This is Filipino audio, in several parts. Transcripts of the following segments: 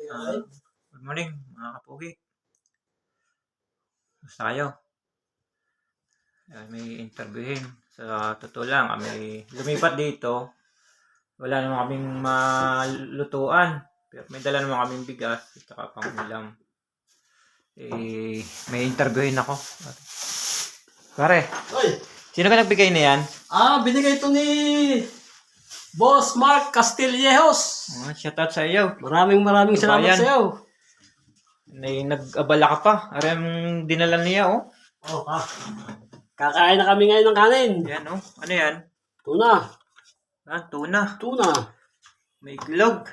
Good morning, mga kapugi. Gusto kayo? May interviewin. Sa totoo lang, may lumipat dito. Wala naman kaming malutuan. Pero may dala naman kaming bigas at saka pangulam. May interviewin ako. Pare, Oy, sino ka nagbigay na yan? binigay ito ni Boss Mark Castillejos. Shoutout sa iyo. Maraming salamat Bayan. sa iyo. Nag-abala ka pa. Aram dinala niya, oh. Oh, kakain na kami ngayon ng kanin. Yan, oh. Ano yan? Tuna. Tuna. Tuna. May itlog.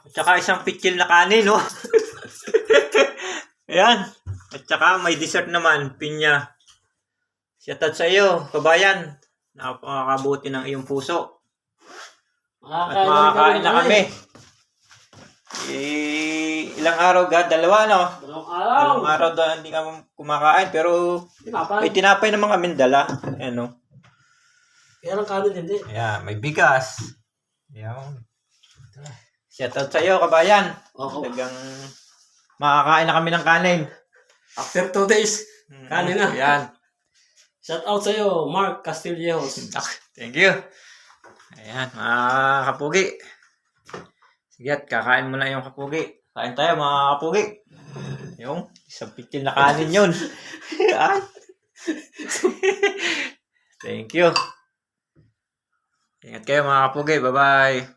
At saka isang pitchil na kanin, oh. Ayan. At saka may dessert naman, pinya. Shoutout sa iyo, kabayan. Napakabuti ng iyong puso. At makakain na kami. Ilang araw ga? Dalawa, no? Dalawang araw hindi ka kumakain. Pero may tinapay naman kami dala. Ayan, no? Kaya lang kanin hindi. Ayan, may bigas. Ayan. Shoutout sa iyo, kabayan. Talagang makakain na kami ng kanin. After 2 days, kanin na. Ayan. Shout out sa iyo, Mark Castillejos. Thank you. Ayan, mga kapugi. Sige, at kakain muna yung kapugi. Kain tayo, mga kapugi. Yung isang pitil na kanin yun. Thank you. Ingat kayo, mga kapugi. Bye-bye.